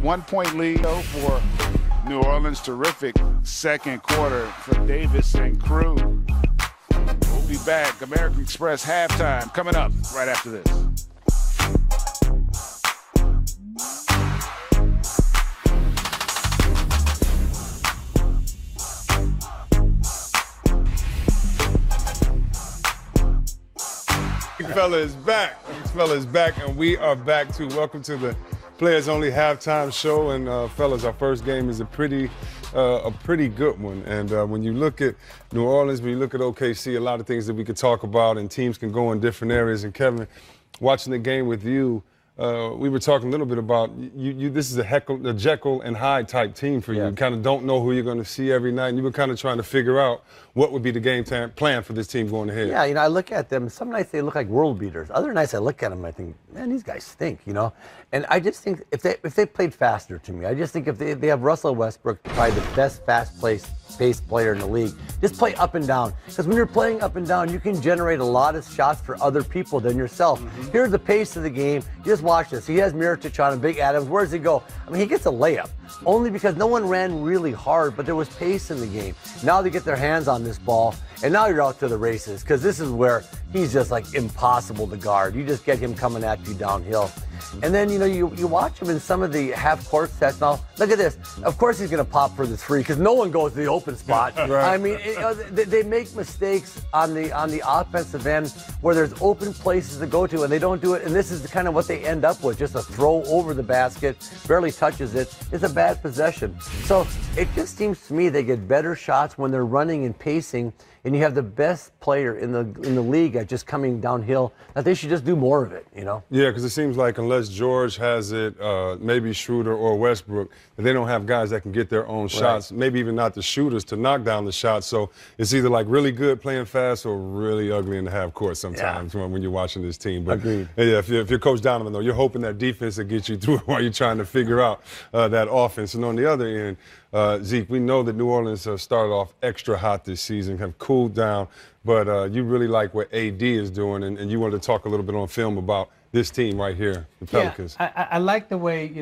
1-point lead for New Orleans. Terrific second quarter for Davis and crew. We'll be back. American Express halftime coming up right after this. Big fella is back. Big fella is back, and we are back too. Welcome to the Players Only halftime show. And fellas, our first game is a pretty good one. And when you look at New Orleans, when you look at OKC, a lot of things that we could talk about, and teams can go in different areas. And Kevin, watching the game with you, we were talking a little bit about you. This is a Jekyll and Hyde type team for you. Yeah. You kind of don't know who you're going to see every night, and you were kind of trying to figure out what would be the game plan for this team going ahead. Yeah, I look at them. Some nights they look like world beaters. Other nights I look at them, I think, man, these guys stink, And I just think if they played faster to me, I just think if they have Russell Westbrook, probably the best fast-paced player in the league, just play up and down. Because when you're playing up and down, you can generate a lot of shots for other people than yourself. Mm-hmm. Here's the pace of the game. Just watch this. He has Mirotic on him, Big Adams. Where does he go? I mean, he gets a layup. Only because no one ran really hard, but there was pace in the game. Now they get their hands on this ball, and now you're out to the races, because this is where he's just like impossible to guard. You just get him coming at you downhill. And then, you watch him in some of the half-court sets. Now, look at this. Of course he's going to pop for the three, because no one goes to the open spot. Right. I mean, they make mistakes on the offensive end where there's open places to go to, and they don't do it. And this is kind of what they end up with, just a throw over the basket, barely touches it. It's a bad possession. So it just seems to me they get better shots when they're running and pacing, and you have the best player in the league at just coming downhill, that they should just do more of it, Yeah, because it seems like unless George has it, maybe Schroeder or Westbrook, that they don't have guys that can get their own shots, maybe even not the shooters to knock down the shots. So it's either like really good playing fast or really ugly in the half court sometimes when you're watching this team. But agreed. Yeah, if you're Coach Donovan, though, you're hoping that defense will get you through it while you're trying to figure out that offense. And on the other end, Zeke, we know that New Orleans started off extra hot this season, have cooled down, but you really like what AD is doing, and you wanted to talk a little bit on film about this team right here, the Pelicans. Yeah, I like the way,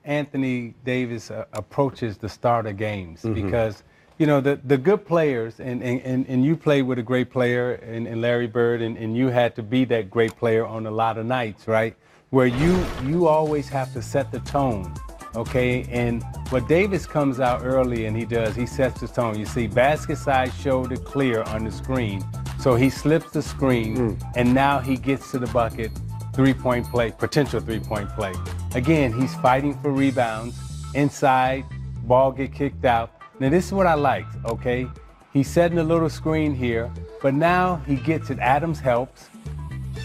Anthony Davis approaches the starter games, because, the good players, and you played with a great player in Larry Bird, and you had to be that great player on a lot of nights, right, where you always have to set the tone. Okay, and what Davis comes out early and he sets the tone. You see basket side shoulder clear on the screen. So he slips the screen and now he gets to the bucket, three-point play, potential three-point play. Again, he's fighting for rebounds, inside, ball get kicked out. Now this is what I liked, okay? He's setting a little screen here, but now he gets it. Adams helps.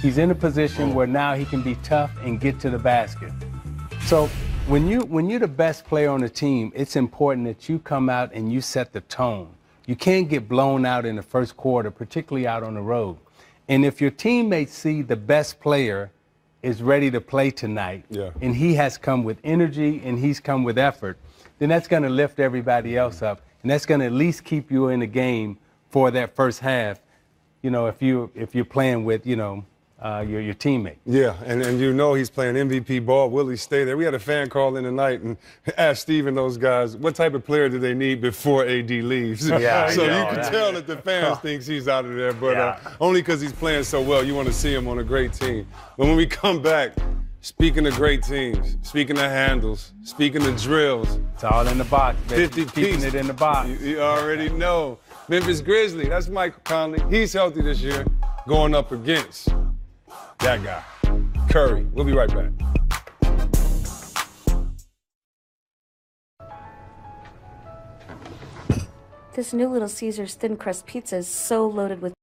He's in a position where now he can be tough and get to the basket. So when you're the best player on the team, it's important that you come out and you set the tone. You can't get blown out in the first quarter, particularly out on the road. And if your teammates see the best player is ready to play tonight, and he has come with energy and he's come with effort, then that's going to lift everybody else up, and that's going to at least keep you in the game for that first half. If you're playing with your teammate. Yeah, and he's playing MVP ball. Will he stay there? We had a fan call in tonight and asked Steve and those guys, what type of player do they need before AD leaves? Yeah, so you can tell that the fans thinks he's out of there, but only because he's playing so well, you want to see him on a great team. But when we come back, speaking of great teams, speaking of handles, speaking of drills. It's all in the box, baby. 50 Keeping piece. it in the box. You already know. Memphis Grizzlies, that's Michael Conley. He's healthy this year, going up against that guy, Curry. We'll be right back. This new Little Caesars thin crust pizza is so loaded with